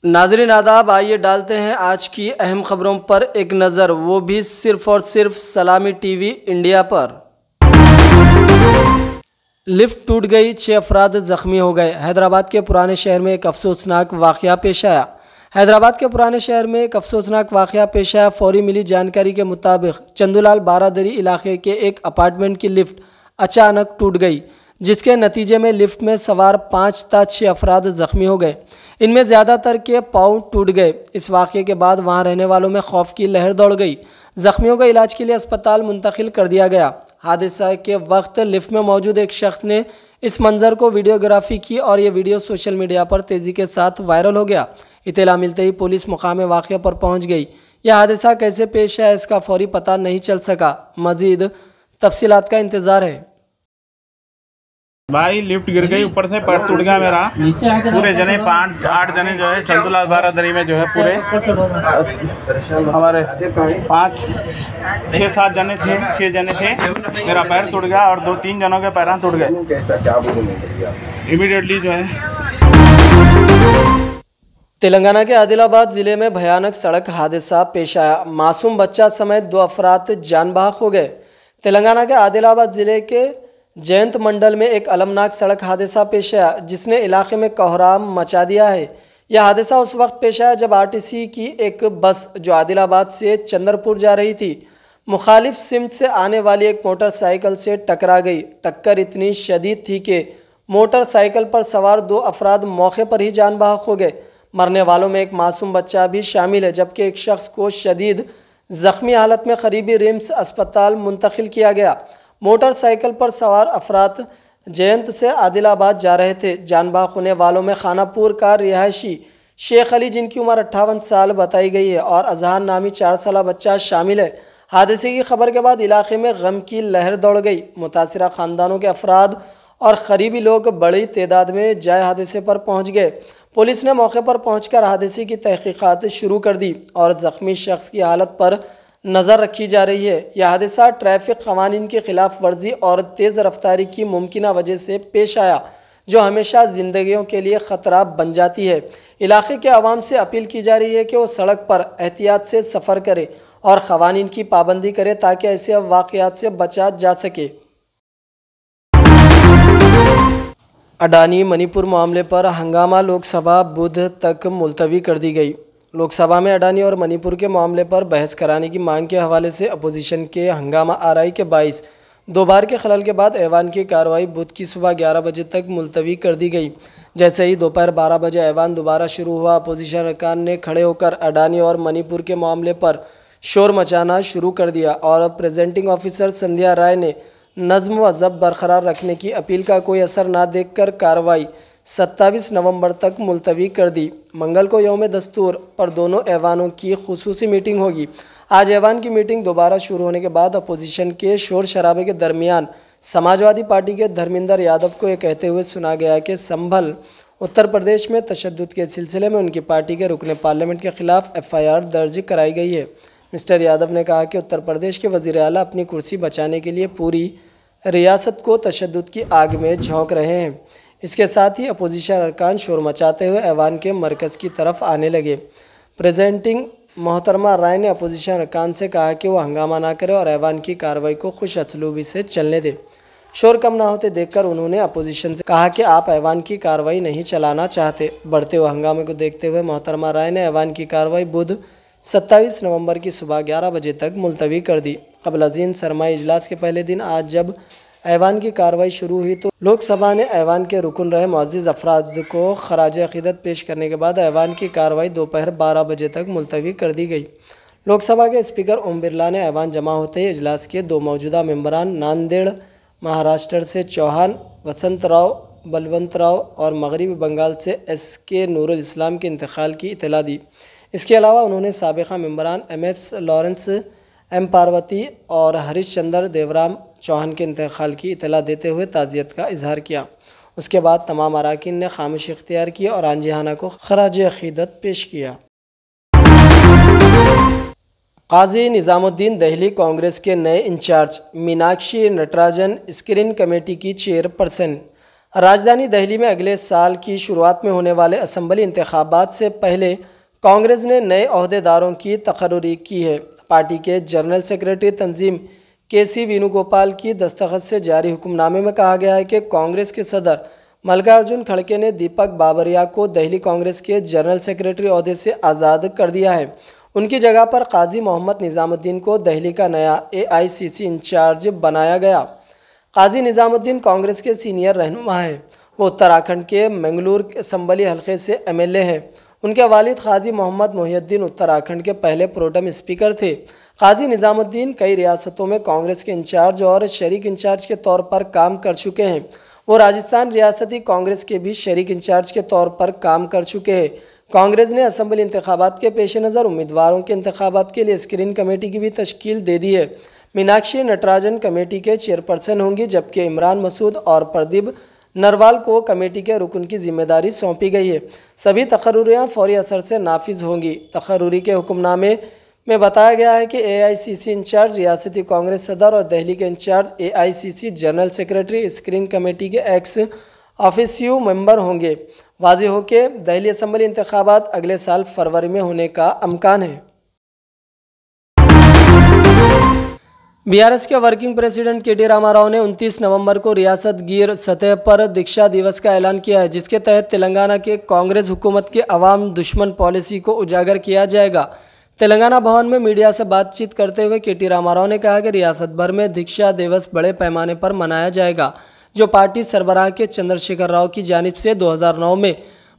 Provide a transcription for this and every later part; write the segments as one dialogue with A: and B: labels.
A: नाज़रीन आदाब, आइए डालते हैं आज की अहम खबरों पर एक नज़र, वो भी सिर्फ और सिर्फ सलामी टीवी इंडिया पर। लिफ्ट टूट गई, 6 अफराद जख्मी हो गए। हैदराबाद के पुराने शहर में एक अफसोसनाक वाक़या पेश आया। हैदराबाद के पुराने शहर में एक अफसोसनाक वाक़या पेश आया। फौरी मिली जानकारी के मुताबिक चंदूलाल बारादरी इलाके के एक अपार्टमेंट की लिफ्ट अचानक टूट गई, जिसके नतीजे में लिफ्ट में सवार 5 ता 6 अफराद जख्मी हो गए। इनमें ज़्यादातर के पाँव टूट गए। इस वाक़े के बाद वहां रहने वालों में खौफ की लहर दौड़ गई। जख्मियों को इलाज के लिए अस्पताल मुंतकिल कर दिया गया। हादसा के वक्त लिफ्ट में मौजूद एक शख्स ने इस मंजर को वीडियोग्राफी की और ये वीडियो सोशल मीडिया पर तेज़ी के साथ वायरल हो गया। इत्तला मिलते ही पुलिस मुकाम वाक़े पर पहुँच गई। यह हादसा कैसे पेश आया इसका फौरी पता नहीं चल सका। मज़ीद तफसीलात का इंतज़ार है।
B: भाई लिफ्ट गिर गई, ऊपर से पैर टूट गया मेरा। पूरे जने 5-8 जने जो है चंदूलाल बारादरी में जो है पूरे हमारे 5-6-7 जने थे, 6 जने थे। मेरा पैर टूट गया और 2-3 जनों के पैर टूट गए। इमीडिएटली जो है
A: तेलंगाना के आदिलाबाद ज़िले में भयानक सड़क हादसा पेश आया। मासूम बच्चा समेत 2 अफराद जान बहक हो गए। तेलंगाना के आदिलाबाद ज़िले के जयंत मंडल में एक अलमनाक सड़क हादसा पेश आया, जिसने इलाके में कोहराम मचा दिया है। यह हादसा उस वक्त पेश आया जब आरटीसी की एक बस जो आदिलाबाद से चंद्रपुर जा रही थी, मुखालिफ सिमत से आने वाली एक मोटरसाइकिल से टकरा गई। टक्कर इतनी शदीद थी कि मोटरसाइकिल पर सवार 2 अफराद मौके पर ही जान बहक हो गए। मरने वालों में एक मासूम बच्चा भी शामिल है, जबकि एक शख्स को शदीद ज़ख्मी हालत में करीबी रिम्स अस्पताल मुंतकिल किया गया। मोटरसाइकिल पर सवार अफराद जयंत से आदिलाबाद जा रहे थे। जान बहक होने वालों में खानापुर का रिहायशी शेख अली, जिनकी उम्र 58 साल बताई गई है, और अजहान नामी 4 साला बच्चा शामिल है। हादसे की खबर के बाद इलाके में गम की लहर दौड़ गई। मुतासिरा ख़ानदानों के अफराद और करीबी लोग बड़ी तादाद में जाए हादसे पर पहुँच गए। पुलिस ने मौके पर पहुँचकर हादसे की तहकीकात शुरू कर दी और ज़ख्मी शख्स की हालत पर नज़र रखी जा रही है। यह हादसा ट्रैफिक कवानीन की खिलाफ वर्जी और तेज़ रफ्तारी की मुमकिन वजह से पेश आया, जो हमेशा ज़िंदगियों के लिए ख़तरा बन जाती है। इलाके के अवाम से अपील की जा रही है कि वो सड़क पर एहतियात से सफ़र करे और कवानीन की पाबंदी करे, ताकि ऐसे वाक़यात से बचा जा सके। अडानी मणिपुर मामले पर हंगामा, लोकसभा बुध तक मुलतवी कर दी गई। लोकसभा में अडानी और मणिपुर के मामले पर बहस कराने की मांग के हवाले से अपोजिशन के हंगामा आराई के बाइस 2 बार के खलल के बाद ऐवान की कार्रवाई बुध की सुबह 11 बजे तक मुलतवी कर दी गई। जैसे ही दोपहर 12 बजे ऐवान दोबारा शुरू हुआ, अपोजिशन अरकान ने खड़े होकर अडानी और मणिपुर के मामले पर शोर मचाना शुरू कर दिया और प्रेजेंटिंग ऑफिसर संध्या राय ने नज़्म व ज़ब्त बरकरार रखने की अपील का कोई असर ना देखकर कार्रवाई 27 नवंबर तक मुलतवी कर दी। मंगल को यौम दस्तूर पर दोनों ऐवानों की खुसूसी मीटिंग होगी। आज ऐवान की मीटिंग दोबारा शुरू होने के बाद अपोजिशन के शोर शराबे के दरमियान समाजवादी पार्टी के धर्मेंद्र यादव को यह कहते हुए सुना गया कि संभल उत्तर प्रदेश में तशद्दुद के सिलसिले में उनकी पार्टी के रुकने पार्लियामेंट के खिलाफ FIR दर्ज कराई गई है। मिस्टर यादव ने कहा कि उत्तर प्रदेश के वज़ीर आला अपनी कुर्सी बचाने के लिए पूरी रियासत को तशद्दुद की आग में झोंक रहे हैं। इसके साथ ही अपोजिशन अरकान शोर मचाते हुए ऐवान के मरकज़ की तरफ आने लगे। प्रेजेंटिंग मोहतरमा राय ने अपोजिशन अरकान से कहा कि वो हंगामा ना करे और ऐवान की कार्रवाई को खुश असलूबी से चलने दे। शोर कम ना होते देखकर उन्होंने अपोजिशन से कहा कि आप ऐवान की कार्रवाई नहीं चलाना चाहते। बढ़ते हुए हंगामे को देखते हुए मोहतरमा राय ने ऐवान की कार्रवाई बुध 27 नवंबर की सुबह 11 बजे तक मुलतवी कर दी। क़ब्ल अज़ीन सरमाई इजलास के पहले दिन आज जब ऐवान की कार्रवाई शुरू हुई तो लोकसभा ने ऐवान के रुकन रहे मुअज़्ज़िज़ अफराद को खराज अक़ीदत पेश करने के बाद ऐवान की कार्रवाई दोपहर 12 बजे तक मुलतवी कर दी गई। लोकसभा के स्पीकर ओम बिरला ने ऐवान जमा होते ही इजलास के 2 मौजूदा मेंबरान नांदेड़ महाराष्ट्र से चौहान वसंत राव बलवंत राव और मगरबी बंगाल से SK नूरुल इस्लाम के इंतकाल की इत्तला दी। इसके अलावा उन्होंने साबिक़ा मेंबरान MS लॉरेंस, M पार्वती और हरीश चंद्र देवराम चौहान के इंतकाल की इत्तला देते हुए ताज़ियत का इजहार किया। उसके बाद तमाम अराकीन ने खामोशी इख्तियार की और आंजिहाना को खराज अक़ीदत पेश किया। काजी निज़ामुद्दीन दहली कांग्रेस के नए incharge, Meenakshi Natarajan screen committee की चेयरपर्सन। राजधानी दिल्ली में अगले साल की शुरुआत में होने वाले असेंबली इंतखाबात से पहले कांग्रेस ने नए अहदेदारों की तकर्री की है। पार्टी के जनरल सेक्रेटरी तंजीम के.सी. वेणुगोपाल की दस्तखत से जारी हुक्मनामे में कहा गया है कि कांग्रेस के सदर मल्लिकार्जुन खड़गे ने दीपक बाबरिया को दिल्ली कांग्रेस के जनरल सेक्रेटरी ओहदे से आज़ाद कर दिया है। उनकी जगह पर काजी मोहम्मद निज़ामुद्दीन को दिल्ली का नया AICC इंचार्ज बनाया गया। काजी निज़ामुद्दीन कांग्रेस के सीनियर रहनुमा हैं। वो उत्तराखंड के मंगलूर असम्बली हलके से MLA हैं। उनके वालिद काजी मोहम्मद मोहिउद्दीन उत्तराखंड के पहले प्रोटेम स्पीकर थे। काजी निज़ामुद्दीन कई रियासतों में कांग्रेस के इंचार्ज और शरीक इंचार्ज के तौर पर काम कर चुके हैं। वो राजस्थान रियासती कांग्रेस के भी शरीक इंचार्ज के तौर पर काम कर चुके हैं। कांग्रेस ने असेंबली इंतखाबात के पेश नज़र उम्मीदवारों के इंतखाबात के लिए स्क्रीनिंग कमेटी की भी तश्कील दे दी है। मीनाक्षी नटराजन कमेटी के चेयरपर्सन होंगी, जबकि इमरान मसूद और प्रदीप नरवाल को कमेटी के रुकन की जिम्मेदारी सौंपी गई है। सभी तकर्रियाँ फौरी असर से नाफिज होंगी। तकर्री के हुक्मनामे में बताया गया है कि AICC इंचार्ज रियासती कांग्रेस सदर और दिल्ली के incharge AICC general secretary screening committee के एक्स ऑफिसियो मेंबर होंगे। वाज़ेह हो कि दिल्ली असेंबली इंतखाबात अगले साल फरवरी में होने का अमकान है। BRS के वर्किंग प्रेसिडेंट KT रामाराव ने 29 नवंबर को रियासत गिर सतह पर दीक्षा दिवस का ऐलान किया है, जिसके तहत तेलंगाना के कांग्रेस हुकूमत की अवाम दुश्मन पॉलिसी को उजागर किया जाएगा। तेलंगाना भवन में मीडिया से बातचीत करते हुए KT रामाराव ने कहा कि रियासत भर में दीक्षा दिवस बड़े पैमाने पर मनाया जाएगा, जो पार्टी सरबराह के चंद्रशेखर राव की जानिब से 2009 में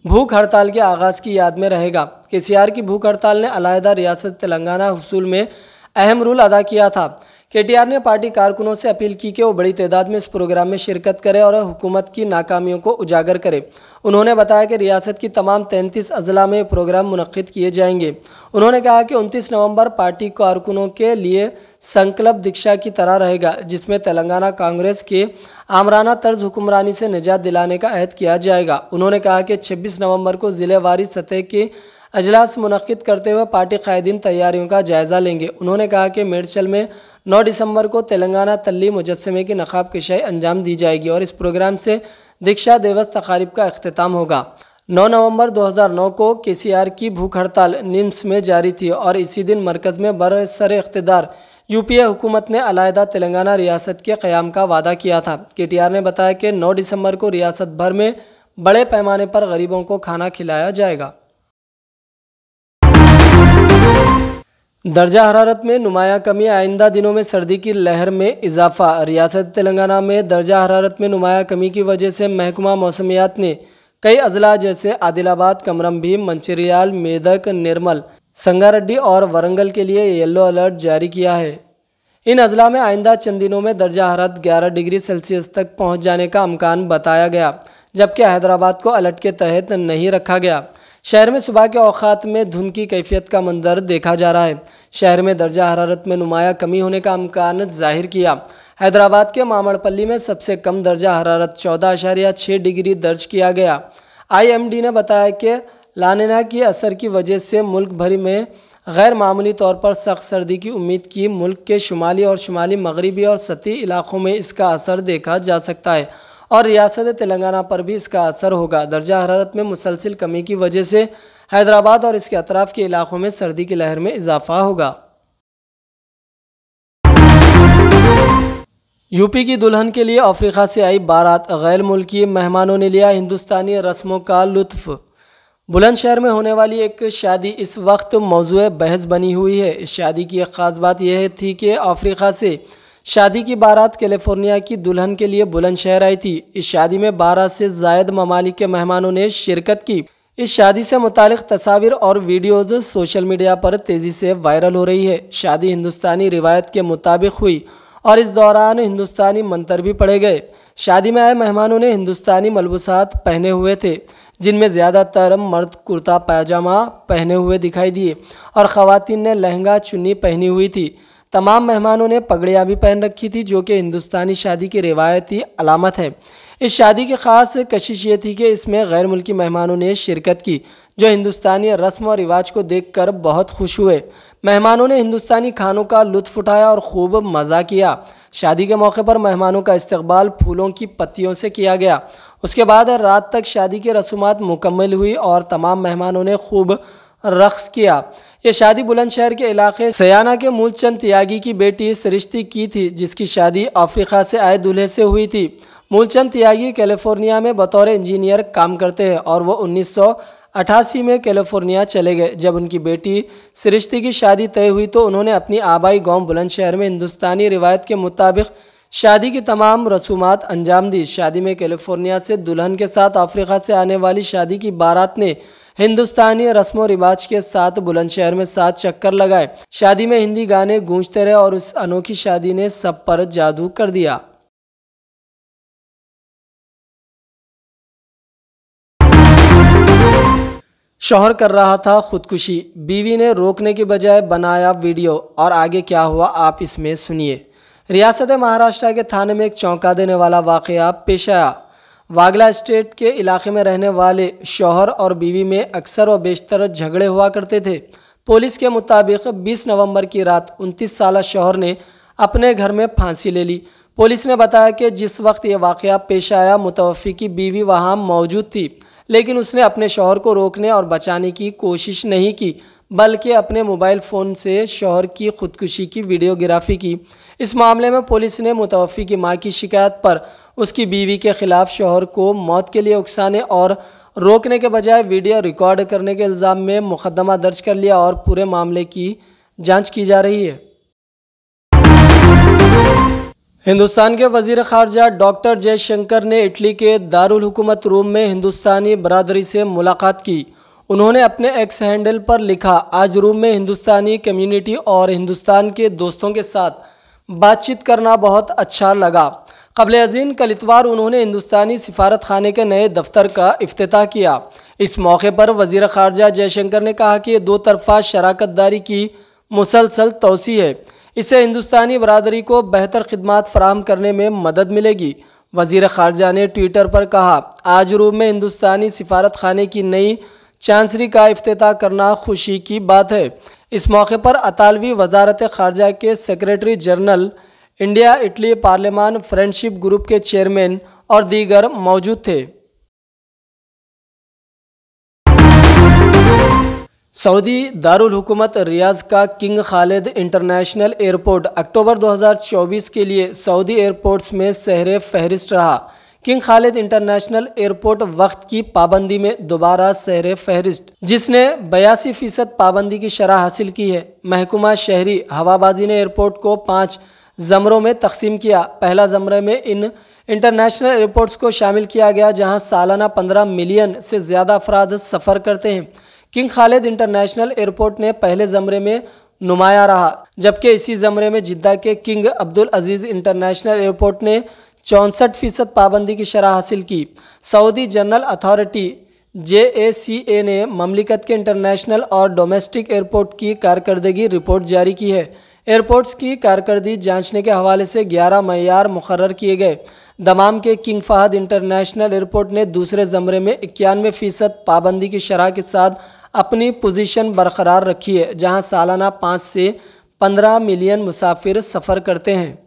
A: भूख हड़ताल के आगाज़ की याद में रहेगा। KCR की भूख हड़ताल ने अलहदा रियासत तेलंगाना हुसूल में अहम रोल अदा किया था। KTR ने पार्टी कारकुनों से अपील की कि वो बड़ी तादाद में इस प्रोग्राम में शिरकत करें और हुकूमत की नाकामियों को उजागर करें। उन्होंने बताया कि रियासत की तमाम 33 अजला में प्रोग्राम मुनक्किद किए जाएंगे। उन्होंने कहा कि 29 नवंबर पार्टी कारकुनों के लिए संकल्प दीक्षा की तरह रहेगा, जिसमें तेलंगाना कांग्रेस के आमराना तर्ज हुक्मरानी से निजात दिलाने का अहद किया जाएगा। उन्होंने कहा कि 26 नवंबर को ज़िलेवारी सतह के अजलास मुनक्किद करते हुए पार्टी कायदीन तैयारियों का जायज़ा लेंगे। उन्होंने कहा कि मेडचल में 9 दिसंबर को तेलंगाना तल्ली मुजस्समे की नकाब कशाई अंजाम दी जाएगी और इस प्रोग्राम से दीक्षा दिवस तकारीब का अख्तिताम होगा। 9 नवंबर 2009 को KCR की भूख हड़ताल निम्स में जारी थी और इसी दिन मरकज़ में बरसर इख्तिदार UPA हुकूमत ने अलहदा तेलंगाना रियासत के क़याम का वादा किया था। KTR ने बताया कि 9 दिसंबर को रियासत भर में बड़े पैमाने पर गरीबों को खाना खिलाया जाएगा। दर्जा हरारत में नुमाया कमी, आइंदा दिनों में सर्दी की लहर में इजाफा। रियासत तेलंगाना में दर्जा हरारत में नुमाया कमी की वजह से महकमा मौसमियात ने कई अजला जैसे आदिलाबाद, कमरमभीम, मंचिरियाल, मेदक, निर्मल, संगारेड्डी और वरंगल के लिए येलो अलर्ट जारी किया है। इन अजला में आइंदा चंद दिनों में दर्जा हरारत 11 डिग्री सेल्सियस तक पहुँच जाने का अमकान बताया गया, जबकि हैदराबाद को अलर्ट के तहत नहीं रखा गया। शहर में सुबह के औकात में धुंध की कैफियत का मंजर देखा जा रहा है। शहर में दर्जा हरारत में नुमाया कमी होने का अमकान जाहिर किया। हैदराबाद के मामड़पल्ली में सबसे कम दर्जा हरारत 14.6 डिग्री दर्ज किया गया। IMD ने बताया कि लानिना की असर की वजह से मुल्क भर में गैर मामूली तौर पर सख्त सर्दी की उम्मीद की। मुल्क के शुमाली और शुमाली मगरबी और सती इलाकों में इसका असर देखा जा सकता है और रियासत तेलंगाना पर भी इसका असर होगा। दर्जा हरारत में मुसलसिल कमी की वजह से हैदराबाद और इसके अतराफ के इलाकों में सर्दी की लहर में इजाफा होगा। यूपी की दुल्हन के लिए अफ्रीका से आई बारात, गैर मुल्की मेहमानों ने लिया हिंदुस्तानी रस्मों का लुत्फ। बुलंदशहर में होने वाली एक शादी इस वक्त मौजूए बहस बनी हुई है। इस शादी की एक ख़ास बात यह थी कि अफ्रीका से शादी की बारात कैलिफोर्निया की दुल्हन के लिए बुलंदशहर आई थी। इस शादी में 12 से ज़ायद ममालिक के मेहमानों ने शिरकत की। इस शादी से मुतालिक तस्वीर और वीडियोज़ सोशल मीडिया पर तेज़ी से वायरल हो रही है। शादी हिंदुस्तानी रिवायत के मुताबिक हुई और इस दौरान हिंदुस्तानी मंतर भी पढ़े गए। शादी में आए मेहमानों ने हिंदुस्तानी मलबूसात पहने हुए थे, जिनमें ज़्यादातर मर्द कुर्ता पैजामा पहने हुए दिखाई दिए और ख़वातीन ने लहंगा चुन्नी पहनी हुई थी। तमाम मेहमानों ने पगड़ियाँ भी पहन रखी थी, जो कि हिंदुस्तानी शादी की रिवायती अलामत है। इस शादी की ख़ास कशिश ये थी कि इसमें गैर मुल्की मेहमानों ने शिरकत की, जो हिंदुस्तानी रस्म और रिवाज को देखकर बहुत खुश हुए। मेहमानों ने हिंदुस्तानी खानों का लुत्फ़ उठाया और खूब मज़ा किया। शादी के मौके पर मेहमानों का इस्तकबाल फूलों की पत्तियों से किया गया। उसके बाद रात तक शादी की रसूमात मुकम्मल हुई और तमाम मेहमानों ने खूब रक़्स किया। ये शादी बुलंदशहर के इलाके सयाना के मूलचंद त्यागी की बेटी सृष्टि की थी, जिसकी शादी अफ्रीका से आए दूल्हे से हुई थी। मूलचंद त्यागी कैलिफोर्निया में बतौर इंजीनियर काम करते हैं और वो 1988 में कैलिफोर्निया चले गए। जब उनकी बेटी सृष्टि की शादी तय हुई तो उन्होंने अपनी आबाई गांव बुलंदशहर में हिंदुस्तानी रिवायत के मुताबिक शादी की तमाम रसूमात अंजाम दी। शादी में कैलिफोर्निया से दुल्हन के साथ अफ्रीका से आने वाली शादी की बारात ने हिंदुस्तानी रस्म व रिवाज के साथ बुलंदशहर में 7 चक्कर लगाए। शादी में हिंदी गाने गूंजते रहे और उस अनोखी शादी ने सब पर जादू कर दिया। शौहर कर रहा था खुदकुशी, बीवी ने रोकने की बजाय बनाया वीडियो, और आगे क्या हुआ आप इसमें सुनिए। रियासत महाराष्ट्र के थाने में एक चौंका देने वाला वाकया पेश आया। वागला स्टेट के इलाके में रहने वाले शौहर और बीवी में अक्सर व बेशतर झगड़े हुआ करते थे। पुलिस के मुताबिक 20 नवंबर की रात 29 साला शौहर ने अपने घर में फांसी ले ली। पुलिस ने बताया कि जिस वक्त ये वाकया पेश आया मुतवफ़्फ़ी की बीवी वहां मौजूद थी, लेकिन उसने अपने शौहर को रोकने और बचाने की कोशिश नहीं की, बल्कि अपने मोबाइल फ़ोन से शौहर की खुदकुशी की वीडियोग्राफी की। इस मामले में पुलिस ने मुतवफ़्फ़ी की मां की शिकायत पर उसकी बीवी के खिलाफ शौहर को मौत के लिए उकसाने और रोकने के बजाय वीडियो रिकॉर्ड करने के इल्ज़ाम में मुकदमा दर्ज कर लिया और पूरे मामले की जांच की जा रही है। हिंदुस्तान के वज़ीर ख़ारजा डॉक्टर जयशंकर ने इटली के दारुल हुकूमत रोम में हिंदुस्तानी बरादरी से मुलाकात की। उन्होंने अपने एक्स हैंडल पर लिखा, आज रोम में हिंदुस्तानी कम्युनिटी और हिंदुस्तान के दोस्तों के साथ बातचीत करना बहुत अच्छा लगा। क़ब्ल अज़ीन कल इतवार उन्होंने हिंदुस्तानी सिफारत खाने के नए दफ्तर का इफ्तिताह किया। इस मौके पर वज़ीर ख़ारजा जयशंकर ने कहा कि दो तरफ़ा शराकत दारी की मुसलसल तोसी है। इससे हिंदुस्तानी बरादरी को बेहतर खिदमात फराहम करने में मदद मिलेगी। वज़ीर ख़ारजा ने ट्विटर पर कहा, आज रोम में हिंदुस्तानी सिफारत खाने की नई चांसरी का इफ्तिताह करना खुशी की बात है। इस मौके पर अतालवी वजारत ख़ारजा के सेक्रेटरी जनरल, इंडिया इटली पार्लियामान फ्रेंडशिप ग्रुप के चेयरमैन और दीगर मौजूद थे। सऊदी दारुल हुकूमत रियाज का King Khalid International Airport October 2024 के लिए सऊदी एयरपोर्ट्स में सहरे फहरिस्त रहा। किंग खालिद इंटरनेशनल एयरपोर्ट वक्त की पाबंदी में दोबारा सहरे फहरिस्त, जिसने 82% पाबंदी की शरह हासिल की है। महकमा शहरी हवाबाजी ने एयरपोर्ट को 5 ज़मरों में तकसीम किया। पहला ज़मरे में इन इंटरनेशनल एयरपोर्ट्स को शामिल किया गया जहां सालाना 15 मिलियन से ज़्यादा अफराद सफ़र करते हैं। किंग खालिद इंटरनेशनल एयरपोर्ट ने पहले ज़मरे में नुमाया रहा, जबकि इसी ज़मरे में जिद्दा के किंग अब्दुल अजीज़ इंटरनेशनल एयरपोर्ट ने 64% पाबंदी की शरह हासिल की। सऊदी जनरल अथॉरिटी JACA ने ममलिकत के इंटरनेशनल और डोमेस्टिक एयरपोर्ट की कारकर्दगी रिपोर्ट जारी की है। एयरपोर्ट्स की कारकर्दगी जांचने के हवाले से 11 मयार मुकर्रर किए गए। दमाम के किंग फहद इंटरनेशनल एयरपोर्ट ने दूसरे ज़मरे में 91% पाबंदी की शरह के साथ अपनी पोजीशन बरकरार रखी है, जहां सालाना 5 से 15 मिलियन मुसाफिर सफ़र करते हैं।